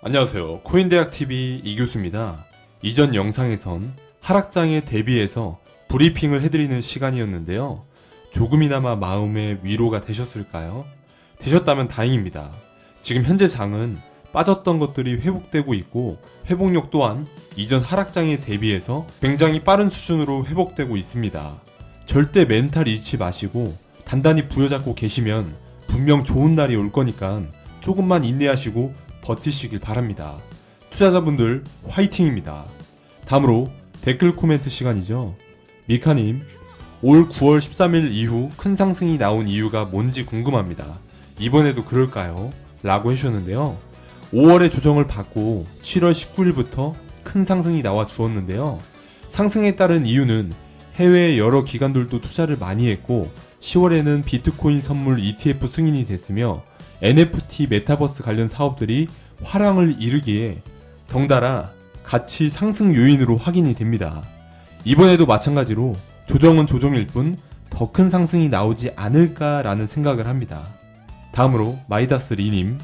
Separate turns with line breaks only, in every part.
안녕하세요. 코인대학TV 이교수입니다. 이전 영상에선 하락장에 대비해서 브리핑을 해드리는 시간이었는데요. 조금이나마 마음의 위로가 되셨을까요? 되셨다면 다행입니다. 지금 현재 장은 빠졌던 것들이 회복되고 있고 회복력 또한 이전 하락장에 대비해서 굉장히 빠른 수준으로 회복되고 있습니다. 절대 멘탈 잃지 마시고 단단히 부여잡고 계시면 분명 좋은 날이 올 거니까 조금만 인내하시고 버티시길 바랍니다. 투자자분들 화이팅입니다. 다음으로 댓글 코멘트 시간이죠. 미카님, 올 9월 13일 이후 큰 상승이 나온 이유가 뭔지 궁금합니다. 이번에도 그럴까요? 라고 해주셨는데요. 5월에 조정을 받고 7월 19일부터 큰 상승이 나와 주었는데요. 상승에 따른 이유는 해외 여러 기관들도 투자를 많이 했고 10월에는 비트코인 선물 ETF 승인이 됐으며 NFT 메타버스 관련 사업들이 화랑을 이루기에 덩달아 가치 상승 요인으로 확인이 됩니다. 이번에도 마찬가지로 조정은 조정일 뿐 더 큰 상승이 나오지 않을까라는 생각을 합니다. 다음으로 마이다스 리님,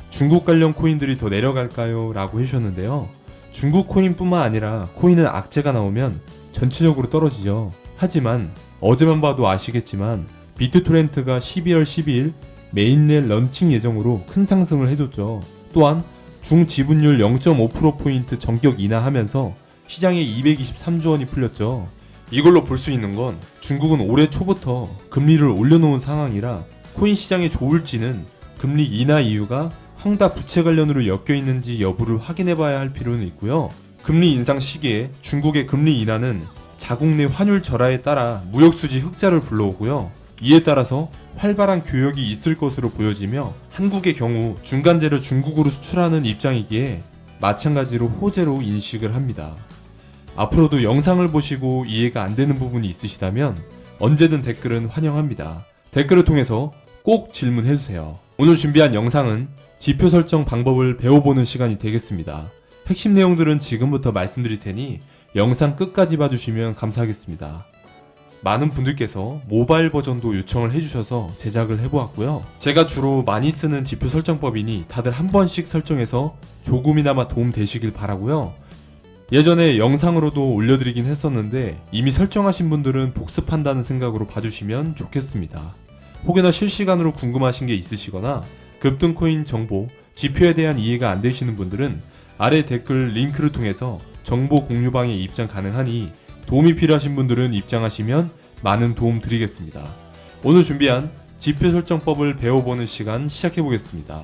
중국 관련 코인들이 더 내려갈까요? 라고 해주셨는데요. 중국 코인뿐만 아니라 코인은 악재가 나오면 전체적으로 떨어지죠. 하지만 어제만 봐도 아시겠지만 비트토렌트가 12월 12일 메인넷 런칭 예정으로 큰 상승을 해줬죠. 또한 중지분율 0.5%포인트 전격 인하하면서 시장에 223조 원이 풀렸죠. 이걸로 볼 수 있는 건 중국은 올해 초부터 금리를 올려놓은 상황이라 코인 시장에 좋을지는 금리 인하 이유가 황다 부채 관련으로 엮여 있는지 여부를 확인해봐야 할 필요는 있고요. 금리 인상 시기에 중국의 금리 인하는 자국 내 환율 절하에 따라 무역수지 흑자를 불러오고요. 이에 따라서 활발한 교역이 있을 것으로 보여지며 한국의 경우 중간재를 중국으로 수출하는 입장이기에 마찬가지로 호재로 인식을 합니다. 앞으로도 영상을 보시고 이해가 안 되는 부분이 있으시다면 언제든 댓글은 환영합니다. 댓글을 통해서 꼭 질문해주세요. 오늘 준비한 영상은 지표 설정 방법을 배워보는 시간이 되겠습니다. 핵심 내용들은 지금부터 말씀드릴 테니 영상 끝까지 봐주시면 감사하겠습니다. 많은 분들께서 모바일 버전도 요청을 해주셔서 제작을 해보았고요. 제가 주로 많이 쓰는 지표 설정법이니 다들 한 번씩 설정해서 조금이나마 도움 되시길 바라고요. 예전에 영상으로도 올려드리긴 했었는데 이미 설정하신 분들은 복습한다는 생각으로 봐주시면 좋겠습니다. 혹여나 실시간으로 궁금하신 게 있으시거나 급등코인 정보, 지표에 대한 이해가 안 되시는 분들은 아래 댓글 링크를 통해서 정보 공유방에 입장 가능하니 도움이 필요하신 분들은 입장하시면 많은 도움 드리겠습니다. 오늘 준비한 지표 설정법을 배워보는 시간 시작해보겠습니다.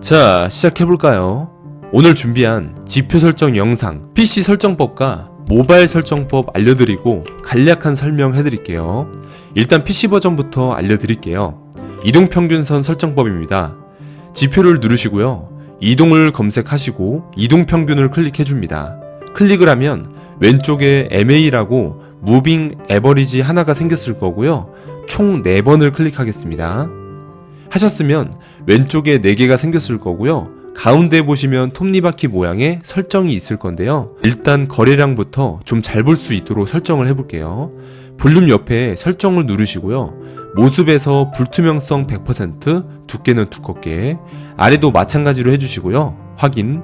자, 시작해볼까요? 오늘 준비한 지표 설정 영상, PC 설정법과 모바일 설정법 알려드리고 간략한 설명해드릴게요. 일단 PC 버전부터 알려드릴게요. 이동평균선 설정법입니다. 지표를 누르시고요. 이동을 검색하시고 이동평균을 클릭해줍니다. 클릭을 하면 왼쪽에 MA라고 무빙 에버리지 하나가 생겼을 거고요. 총 4번을 클릭하겠습니다. 하셨으면 왼쪽에 4개가 생겼을 거고요. 가운데 보시면 톱니바퀴 모양의 설정이 있을 건데요. 일단 거래량부터 좀 잘 볼 수 있도록 설정을 해볼게요. 볼륨 옆에 설정을 누르시고요. 모습에서 불투명성 100%, 두께는 두껍게, 아래도 마찬가지로 해주시고요. 확인.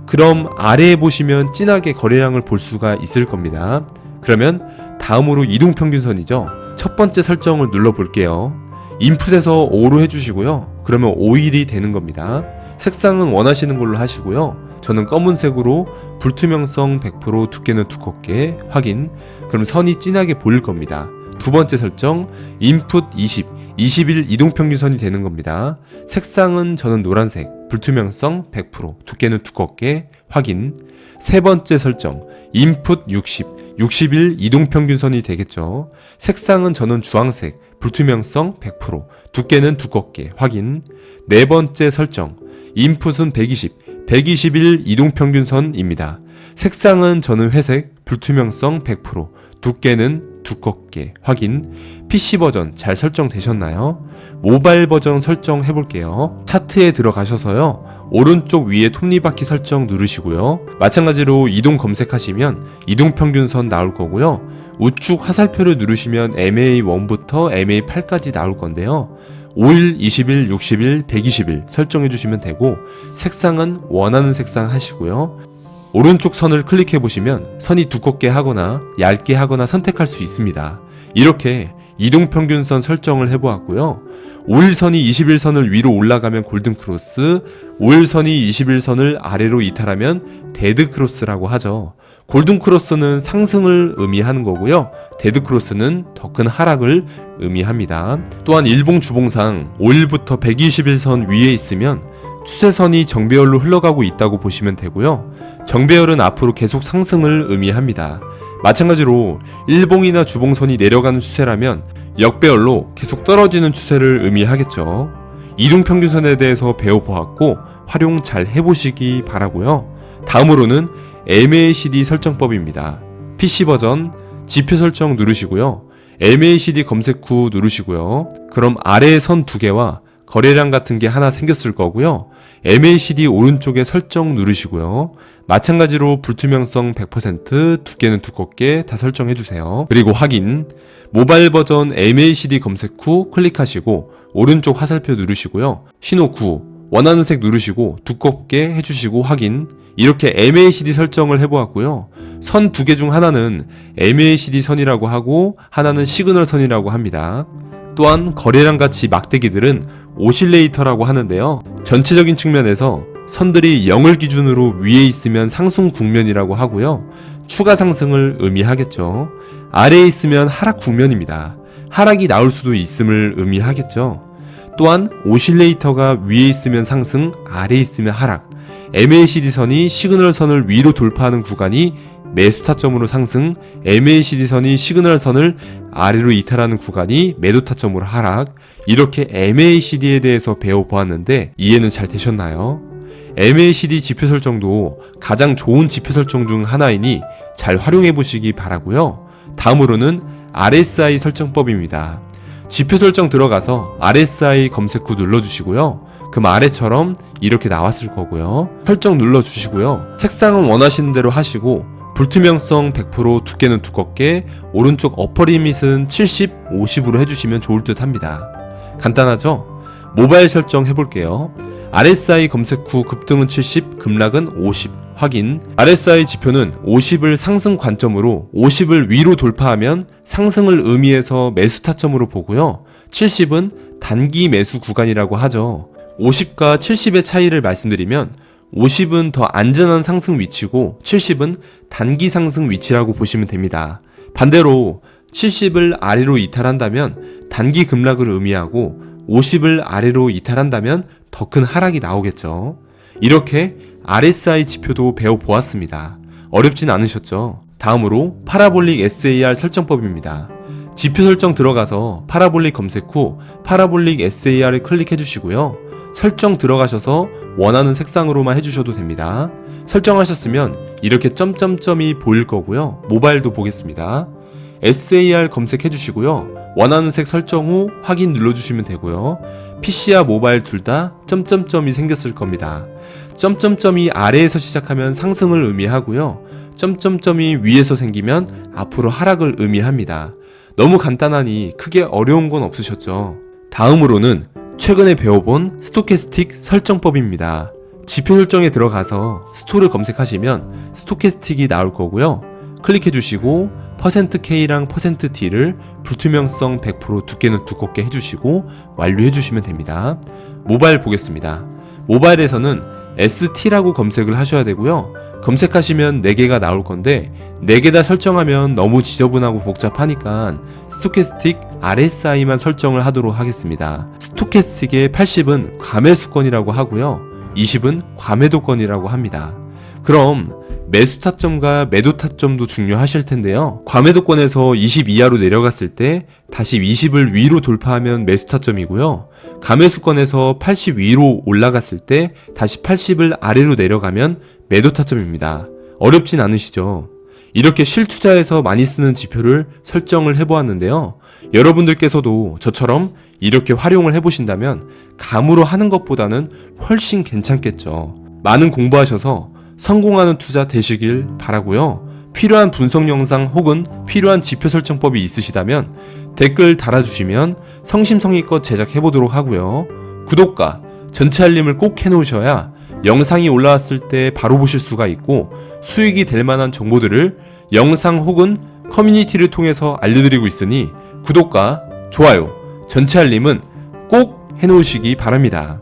그럼 아래에 보시면 진하게 거래량을 볼 수가 있을 겁니다. 그러면 다음으로 이동평균선이죠. 첫 번째 설정을 눌러볼게요. 인풋에서 5로 해주시고요. 그러면 5일이 되는 겁니다. 색상은 원하시는 걸로 하시고요. 저는 검은색으로 불투명성 100%, 두께는 두껍게, 확인. 그럼 선이 진하게 보일 겁니다. 두 번째 설정, 인풋 20, 20일 이동평균선이 되는 겁니다. 색상은 저는 노란색, 불투명성 100%, 두께는 두껍게, 확인. 세 번째 설정, 인풋 60, 60일 이동평균선이 되겠죠. 색상은 저는 주황색, 불투명성 100%, 두께는 두껍게, 확인. 네 번째 설정, 인풋은 120, 120일 이동평균선입니다. 색상은 저는 회색, 불투명성 100%, 두께는 두껍게, 확인. PC 버전 잘 설정되셨나요? 모바일 버전 설정해 볼게요. 차트에 들어가셔서요. 오른쪽 위에 톱니바퀴 설정 누르시고요. 마찬가지로 이동 검색하시면 이동평균선 나올 거고요. 우측 화살표를 누르시면 MA1부터 MA8까지 나올 건데요. 5일, 20일, 60일, 120일 설정해 주시면 되고 색상은 원하는 색상 하시고요. 오른쪽 선을 클릭해 보시면 선이 두껍게 하거나 얇게 하거나 선택할 수 있습니다. 이렇게 이동평균선 설정을 해보았고요. 5일선이 21선을 위로 올라가면 골든크로스, 5일선이 21선을 아래로 이탈하면 데드크로스라고 하죠. 골든크로스는 상승을 의미하는 거고요. 데드크로스는 더 큰 하락을 의미합니다. 또한 일봉 주봉상 5일부터 121선 위에 있으면 추세선이 정배열로 흘러가고 있다고 보시면 되고요. 정배열은 앞으로 계속 상승을 의미합니다. 마찬가지로 일봉이나 주봉선이 내려가는 추세라면 역배열로 계속 떨어지는 추세를 의미하겠죠. 이동평균선에 대해서 배워보았고 활용 잘 해보시기 바라고요. 다음으로는 MACD 설정법입니다. PC 버전 지표 설정 누르시고요. MACD 검색 후 누르시고요. 그럼 아래에 선 2개와 거래량 같은 게 하나 생겼을 거고요. MACD 오른쪽에 설정 누르시고요. 마찬가지로 불투명성 100%, 두께는 두껍게 다 설정해 주세요. 그리고 확인, 모바일 버전 MACD 검색 후 클릭하시고 오른쪽 화살표 누르시고요. 신호 후 원하는 색 누르시고 두껍게 해주시고 확인. 이렇게 MACD 설정을 해보았고요. 선 2개 중 하나는 MACD 선이라고 하고 하나는 시그널 선이라고 합니다. 또한 거래량 같이 막대기들은 오실레이터라고 하는데요. 전체적인 측면에서 선들이 0을 기준으로 위에 있으면 상승 국면이라고 하고요. 추가 상승을 의미하겠죠. 아래에 있으면 하락 국면입니다. 하락이 나올 수도 있음을 의미하겠죠. 또한 오실레이터가 위에 있으면 상승, 아래에 있으면 하락. MACD 선이 시그널 선을 위로 돌파하는 구간이 매수 타점으로 상승, MACD 선이 시그널 선을 아래로 이탈하는 구간이 매도 타점으로 하락. 이렇게 MACD에 대해서 배워보았는데 이해는 잘 되셨나요? MACD 지표 설정도 가장 좋은 지표 설정 중 하나이니 잘 활용해 보시기 바라고요. 다음으로는 RSI 설정법입니다. 지표 설정 들어가서 RSI 검색 후 눌러주시고요. 그럼 아래처럼 이렇게 나왔을 거고요. 설정 눌러주시고요. 색상은 원하시는 대로 하시고 불투명성 100%, 두께는 두껍게, 오른쪽 어퍼 리밋은 70, 50으로 해주시면 좋을 듯 합니다. 간단하죠? 모바일 설정 해볼게요. RSI 검색 후 급등은 70, 급락은 50 확인. RSI 지표는 50을 상승 관점으로 50을 위로 돌파하면 상승을 의미해서 매수 타점으로 보고요. 70은 단기 매수 구간이라고 하죠. 50과 70의 차이를 말씀드리면 50은 더 안전한 상승 위치고 70은 단기 상승 위치라고 보시면 됩니다. 반대로 70을 아래로 이탈한다면 단기 급락을 의미하고 50을 아래로 이탈한다면 더 큰 하락이 나오겠죠. 이렇게 RSI 지표도 배워보았습니다. 어렵진 않으셨죠? 다음으로 파라볼릭 SAR 설정법입니다. 지표 설정 들어가서 파라볼릭 검색 후 파라볼릭 SAR을 클릭해 주시고요. 설정 들어가셔서 원하는 색상으로만 해주셔도 됩니다. 설정하셨으면 이렇게 점점점이 보일 거고요. 모바일도 보겠습니다. SAR 검색해 주시고요. 원하는 색 설정 후 확인 눌러주시면 되고요. PC와 모바일 둘 다 점점점이 생겼을 겁니다. 점점점이 아래에서 시작하면 상승을 의미하고요. 점점점이 위에서 생기면 앞으로 하락을 의미합니다. 너무 간단하니 크게 어려운 건 없으셨죠? 다음으로는 최근에 배워본 스토캐스틱 설정법입니다. 지표 설정에 들어가서 스토를 검색하시면 스토캐스틱이 나올 거고요. 클릭해 주시고 %K랑 %T를 불투명성 100%, 두께는 두껍게 해주시고 완료해 주시면 됩니다. 모바일 보겠습니다. 모바일에서는 ST라고 검색을 하셔야 되고요. 검색하시면 4개가 나올 건데 4개 다 설정하면 너무 지저분하고 복잡하니까 스토캐스틱 RSI만 설정을 하도록 하겠습니다. 스토캐스틱의 80은 과매수권이라고 하고요. 20은 과매도권이라고 합니다. 그럼 매수 타점과 매도 타점도 중요하실 텐데요. 과매도권에서 20 이하로 내려갔을 때 다시 20을 위로 돌파하면 매수 타점이고요. 과매수권에서 80 위로 올라갔을 때 다시 80을 아래로 내려가면 매도 타점입니다. 어렵진 않으시죠? 이렇게 실투자에서 많이 쓰는 지표를 설정을 해보았는데요. 여러분들께서도 저처럼 이렇게 활용을 해보신다면 감으로 하는 것보다는 훨씬 괜찮겠죠. 많은 공부하셔서 성공하는 투자 되시길 바라고요. 필요한 분석 영상 혹은 필요한 지표 설정법이 있으시다면 댓글 달아주시면 성심성의껏 제작해보도록 하고요. 구독과 전체 알림을 꼭 해놓으셔야 영상이 올라왔을 때 바로 보실 수가 있고 수익이 될 만한 정보들을 영상 혹은 커뮤니티를 통해서 알려드리고 있으니 구독과 좋아요, 전체 알림은 꼭 해놓으시기 바랍니다.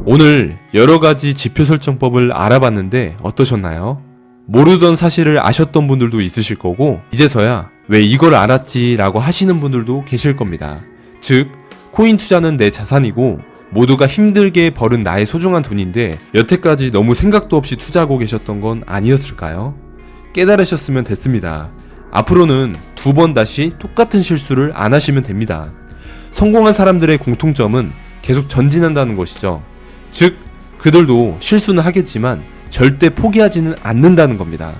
오늘 여러가지 지표 설정법을 알아봤는데 어떠셨나요? 모르던 사실을 아셨던 분들도 있으실 거고 이제서야 왜 이걸 알았지 라고 하시는 분들도 계실 겁니다. 즉 코인 투자는 내 자산이고 모두가 힘들게 벌은 나의 소중한 돈인데 여태까지 너무 생각도 없이 투자하고 계셨던 건 아니었을까요? 깨달으셨으면 됐습니다. 앞으로는 2번 다시 똑같은 실수를 안 하시면 됩니다. 성공한 사람들의 공통점은 계속 전진한다는 것이죠. 즉 그들도 실수는 하겠지만 절대 포기하지는 않는다는 겁니다.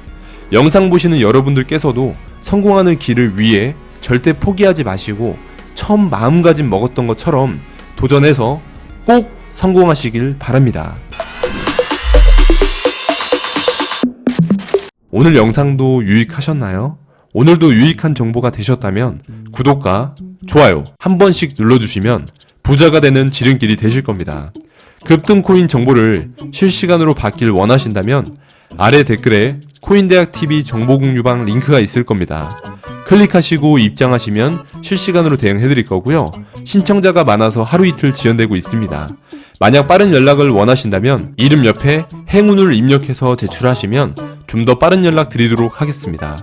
영상 보시는 여러분들께서도 성공하는 길을 위해 절대 포기하지 마시고 처음 마음가짐 먹었던 것처럼 도전해서 꼭 성공하시길 바랍니다. 오늘 영상도 유익하셨나요? 오늘도 유익한 정보가 되셨다면 구독과 좋아요 한 번씩 눌러주시면 부자가 되는 지름길이 되실 겁니다. 급등 코인 정보를 실시간으로 받길 원하신다면 아래 댓글에 코인대학TV 정보공유방 링크가 있을 겁니다. 클릭하시고 입장하시면 실시간으로 대응해드릴 거고요. 신청자가 많아서 하루 이틀 지연되고 있습니다. 만약 빠른 연락을 원하신다면 이름 옆에 행운을 입력해서 제출하시면 좀 더 빠른 연락 드리도록 하겠습니다.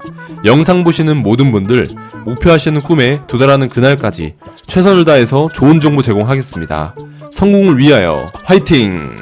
영상 보시는 모든 분들 목표하시는 꿈에 도달하는 그날까지 최선을 다해서 좋은 정보 제공하겠습니다. 성공을 위하여 화이팅!